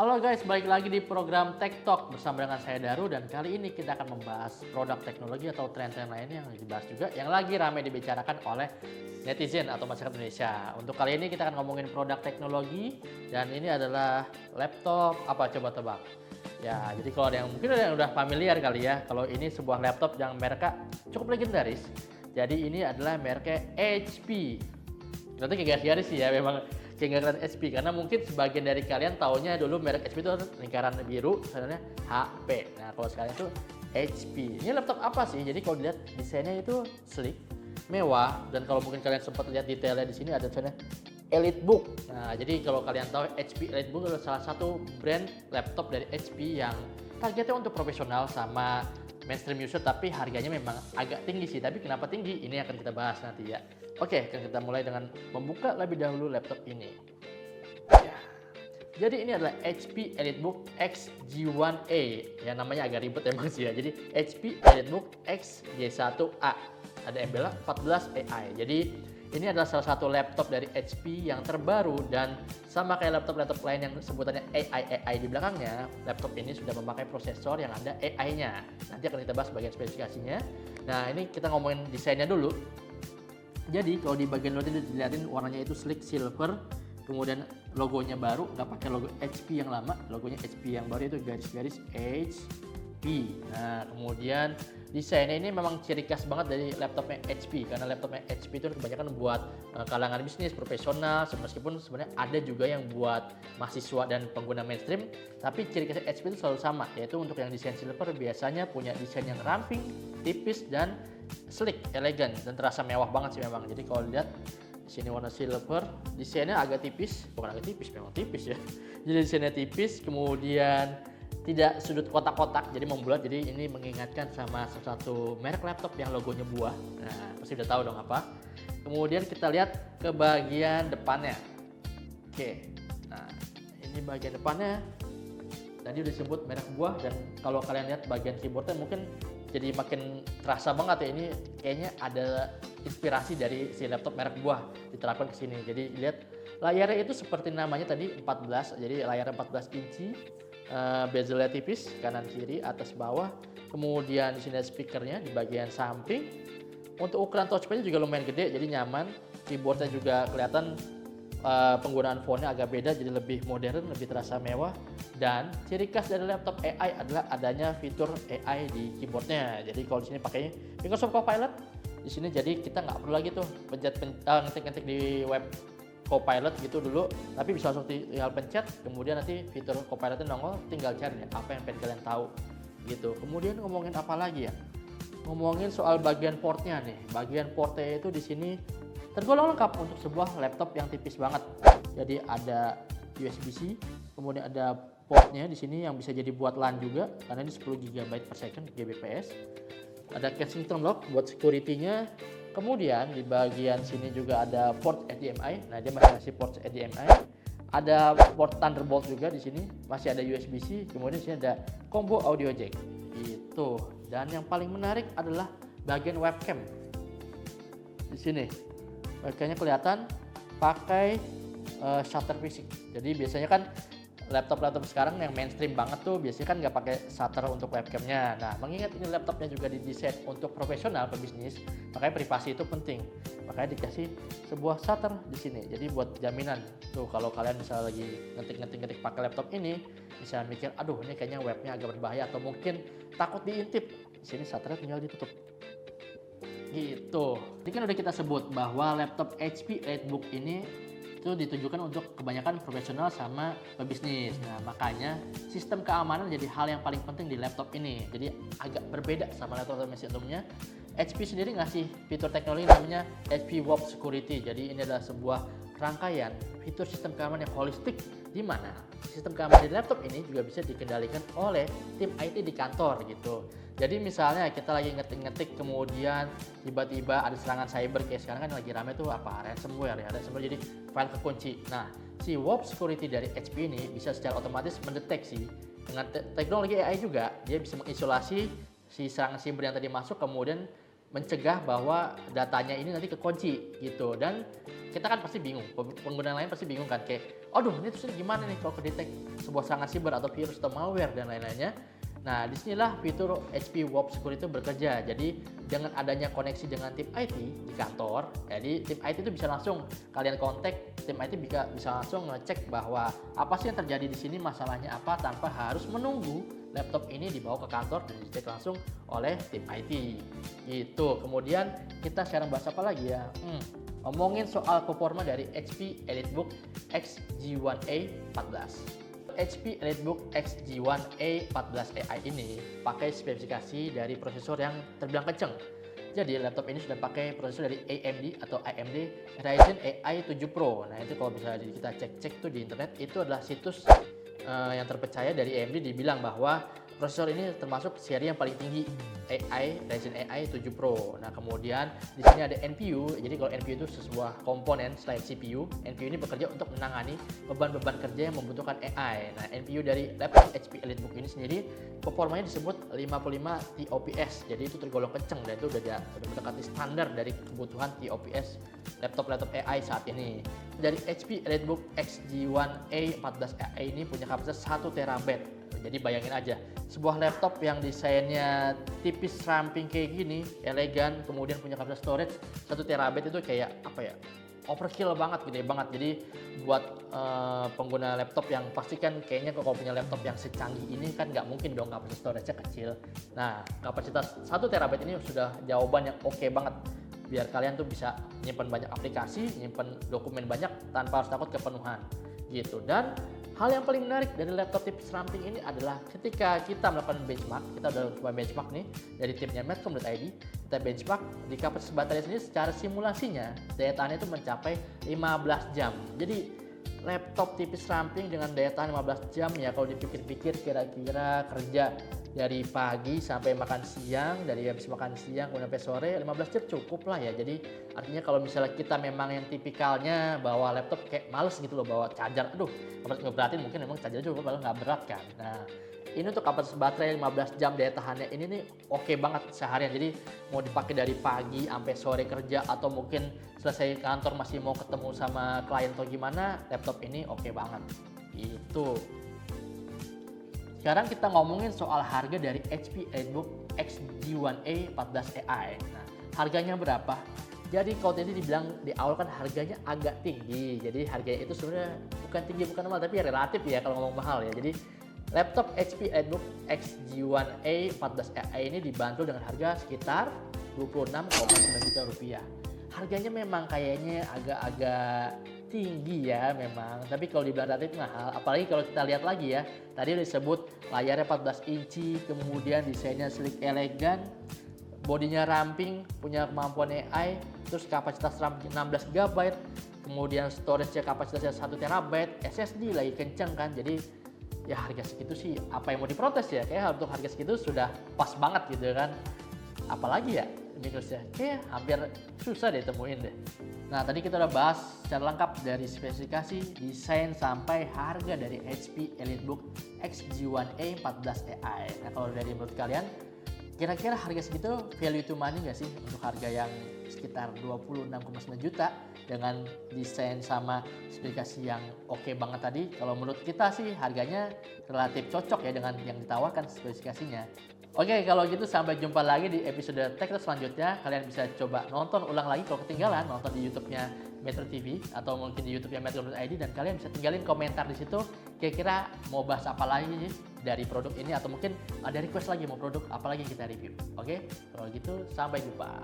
Halo guys, balik lagi di program Tech Talk bersama dengan saya Daru, dan kali ini kita akan membahas produk teknologi atau tren-tren lainnya yang dibahas juga yang lagi ramai dibicarakan oleh netizen atau masyarakat Indonesia. Untuk kali ini kita akan ngomongin produk teknologi dan ini adalah laptop apa, coba tebak? Ya, jadi kalau ada yang mungkin ada yang udah familiar kali ya, kalau ini sebuah laptop yang mereknya cukup legendaris. Jadi ini adalah mereknya HP. Nanti kayak garis-garis sih ya, memang kayak nggak kelihatan HP karena mungkin sebagian dari kalian taunya dulu merek HP itu lingkaran biru, sebenarnya HP. Nah kalau sekarang itu HP. Ini laptop apa sih? Jadi kalau dilihat desainnya itu sleek, mewah, dan kalau mungkin kalian sempat lihat detailnya di sini ada tulisannya EliteBook. Nah jadi kalau kalian tahu HP EliteBook adalah salah satu brand laptop dari HP yang targetnya untuk profesional sama mainstream user, tapi harganya memang agak tinggi sih. Tapi kenapa tinggi? Ini akan kita bahas nanti ya. Oke, kita mulai dengan membuka lebih dahulu laptop ini. Ya. Jadi ini adalah HP EliteBook X G1A. Ya namanya agak ribet emang sih ya. Jadi HP EliteBook X G1A. Ada embelnya 14 AI. Jadi ini adalah salah satu laptop dari HP yang terbaru, dan sama kayak laptop-laptop lain yang sebutannya AI di belakangnya, laptop ini sudah memakai prosesor yang ada AI-nya. Nanti akan kita bahas bagian spesifikasinya. Nah ini kita ngomongin desainnya dulu. Jadi kalau di bagian luar itu dilihatin warnanya itu sleek silver, kemudian logonya baru, nggak pakai logo HP yang lama, logonya HP yang baru itu garis-garis HP. Nah kemudian desainnya ini memang ciri khas banget dari laptopnya HP, karena laptopnya HP itu kebanyakan buat kalangan bisnis, profesional, meskipun sebenarnya ada juga yang buat mahasiswa dan pengguna mainstream, tapi ciri khas HP itu selalu sama, yaitu untuk yang desain silver biasanya punya desain yang ramping, tipis, dan sleek, elegan, dan terasa mewah banget sih memang. Jadi kalau lihat di sini warna silver, desainnya agak tipis, bukan agak tipis, memang tipis ya. Jadi desainnya tipis, kemudian tidak sudut kotak-kotak, jadi membulat. Jadi ini mengingatkan sama salah satu merek laptop yang logonya buah. Nah, pasti udah tahu dong apa. Kemudian kita lihat ke bagian depannya. Oke, nah ini bagian depannya. Tadi udah disebut merek buah, dan kalau kalian lihat bagian keyboardnya mungkin jadi makin terasa banget ya, ini kayaknya ada inspirasi dari si laptop merek buah diterapkan ke sini. Jadi lihat layarnya itu seperti namanya tadi 14, jadi layarnya 14 inci, bezelnya tipis kanan kiri atas bawah. Kemudian di sini ada speakernya di bagian samping. Untuk ukuran touchpadnya juga lumayan gede, jadi nyaman. Keyboardnya juga kelihatan penggunaan fontnya agak beda, jadi lebih modern, lebih terasa mewah. Dan ciri khas dari laptop AI adalah adanya fitur AI di keyboardnya. Jadi kalau di sini pakainya Microsoft Copilot di sini, jadi kita nggak perlu lagi tuh ngetik-ngetik di web Copilot gitu dulu, tapi bisa langsung tinggal pencet, kemudian nanti fitur Copilotnya nongol, tinggal cari apa yang pengen kalian tahu gitu. Kemudian ngomongin apa lagi ya? Ngomongin soal bagian portnya nih. Bagian portnya itu di sini tergolong lengkap untuk sebuah laptop yang tipis banget. Jadi ada USB-C, kemudian ada portnya di sini yang bisa jadi buat LAN juga, karena ini 10 GB per second Gbps. Ada Kensington lock buat security-nya. Kemudian di bagian sini juga ada port HDMI. Nah, dia masih ngasih port HDMI. Ada port Thunderbolt juga di sini, masih ada USB-C. Kemudian di sini ada combo audio jack. Gitu. Dan yang paling menarik adalah bagian webcam. Di sini webcamnya kelihatan pakai shutter fisik. Jadi biasanya kan laptop-laptop sekarang yang mainstream banget tuh biasanya kan nggak pakai shutter untuk webcamnya. Nah, mengingat ini laptopnya juga didesain untuk profesional, pebisnis, makanya privasi itu penting. Makanya dikasih sebuah shutter di sini. Jadi buat jaminan tuh kalau kalian misalnya lagi ngetik pakai laptop ini, bisa mikir, aduh ini kayaknya webnya agak berbahaya atau mungkin takut diintip. Di sini shutternya tinggal ditutup. Gitu. Ini kan udah kita sebut bahwa laptop HP EliteBook ini itu ditujukan untuk kebanyakan profesional sama pebisnis. Nah, makanya sistem keamanan jadi hal yang paling penting di laptop ini. Jadi agak berbeda sama laptop sebelumnya. HP sendiri ngasih fitur teknologi namanya HP Web Security. Jadi ini adalah sebuah rangkaian fitur sistem keamanan yang holistik, di mana sistem keamanan di laptop ini juga bisa dikendalikan oleh tim IT di kantor gitu. Jadi misalnya kita lagi ngetik-ngetik, kemudian tiba-tiba ada serangan cyber, kayak sekarang kan lagi rame tuh apa, ransomware ya, ransomware jadi file kekunci. Nah, si Web Security dari HP ini bisa secara otomatis mendeteksi dengan teknologi AI juga, dia bisa mengisolasi si serangan cyber yang tadi masuk, kemudian mencegah bahwa datanya ini nanti kekunci gitu. Dan kita kan pasti bingung, pengguna lain pasti bingung kan, kayak aduh ini terus gimana nih kalau kedetek sebuah serangan siber atau virus atau malware dan lain-lainnya. Nah, disinilah fitur HP Web Security itu bekerja. Jadi, dengan adanya koneksi dengan tim IT di kantor, jadi tim IT itu bisa langsung kalian kontak, tim IT bisa langsung ngecek bahwa apa sih yang terjadi di sini, masalahnya apa, tanpa harus menunggu laptop ini dibawa ke kantor dan dicek langsung oleh tim IT. Gitu. Kemudian kita sekarang bahas apa lagi ya? Ngomongin soal performa dari HP EliteBook XG1A 14. HP EliteBook XG1A 14 AI ini pakai spesifikasi dari prosesor yang terbilang kenceng. Jadi laptop ini sudah pakai prosesor dari AMD atau AMD Ryzen AI 7 Pro. Nah itu kalau bisa kita cek tuh di internet, itu adalah situs yang terpercaya dari AMD dibilang bahwa prosesor ini termasuk seri yang paling tinggi Ryzen AI 7 Pro. Nah, kemudian di sini ada NPU. Jadi kalau NPU itu sebuah komponen selain CPU, NPU ini bekerja untuk menangani beban-beban kerja yang membutuhkan AI. Nah, NPU dari laptop HP EliteBook ini sendiri performanya disebut 55 TOPS. Jadi itu tergolong kenceng dan itu udah mendekati standar dari kebutuhan TOPS laptop AI saat ini. Dari HP EliteBook XG1A 14 AI ini punya kapasitas 1 TB. Jadi bayangin aja, sebuah laptop yang desainnya tipis ramping kayak gini, elegan, kemudian punya kapasitas storage 1 TB itu kayak apa ya? Overkill banget, gede banget. Jadi buat pengguna laptop yang pastikan kayaknya kalau punya laptop yang secanggih ini kan nggak mungkin dong kapasitas storage-nya kecil. Nah, kapasitas 1 TB ini sudah jawaban yang oke banget. Biar kalian tuh bisa nyimpan banyak aplikasi, nyimpan dokumen banyak tanpa harus takut kepenuhan gitu. Dan hal yang paling menarik dari laptop tipis ramping ini adalah ketika kita melakukan benchmark, kita udah coba benchmark nih dari timnya Medcom.id, kita benchmark di kapasitas baterai sendiri secara simulasinya daya tahannya itu mencapai 15 jam. Jadi laptop tipis ramping dengan daya tahan 15 jam ya kalau dipikir-pikir kira-kira kerja dari pagi sampai makan siang, dari habis makan siang kemudian sampai sore 15 jam cukup lah ya. Jadi artinya kalau misalnya kita memang yang tipikalnya bawa laptop kayak males gitu loh bawa charger, aduh ngeberatin mungkin memang charger juga padahal nggak berat kan. Nah ini untuk kapasitas baterai 15 jam daya tahannya ini nih oke banget seharian. Jadi mau dipakai dari pagi sampai sore kerja atau mungkin selesai kantor masih mau ketemu sama klien atau gimana, laptop ini oke banget. Itu. Sekarang kita ngomongin soal harga dari HP EliteBook XG1A 14 AI. Nah, harganya berapa? Jadi kalau tadi dibilang di awal kan harganya agak tinggi. Jadi harganya itu sebenarnya bukan tinggi bukan mahal tapi relatif ya kalau ngomong mahal ya. Jadi laptop HP EliteBook XG1A 14 AI ini dibanderol dengan harga sekitar 26,9 juta rupiah. Harganya memang kayaknya agak-agak tinggi ya memang, tapi kalau dibilang relatif mahal, apalagi kalau kita lihat lagi ya, tadi udah disebut layarnya 14 inci, kemudian desainnya sleek elegan, bodinya ramping, punya kemampuan AI, terus kapasitas RAM 16 GB, kemudian storage-nya kapasitasnya 1 TB, SSD lagi kenceng kan, jadi ya harga segitu sih apa yang mau diprotes ya, kayak untuk harga segitu sudah pas banget gitu kan, apalagi ya minusnya kayak hampir susah deh temuin deh. Nah tadi kita udah bahas secara lengkap dari spesifikasi, desain sampai harga dari HP EliteBook XG1A 14 AI. Nah kalau dari menurut kalian kira-kira harga segitu value to money nggak sih untuk harga yang sekitar 26,9 juta dengan desain sama spesifikasi yang oke banget tadi? Kalau menurut kita sih harganya relatif cocok ya dengan yang ditawarkan spesifikasinya. Oke, kalau gitu sampai jumpa lagi di episode Tech Talk selanjutnya. Kalian bisa coba nonton ulang lagi kalau ketinggalan, nonton di YouTube-nya Metro TV atau mungkin di YouTube-nya Metro.id, dan kalian bisa tinggalin komentar di situ kira-kira mau bahas apa lagi dari produk ini atau mungkin ada request lagi mau produk apa lagi yang kita review. Oke, kalau gitu sampai jumpa.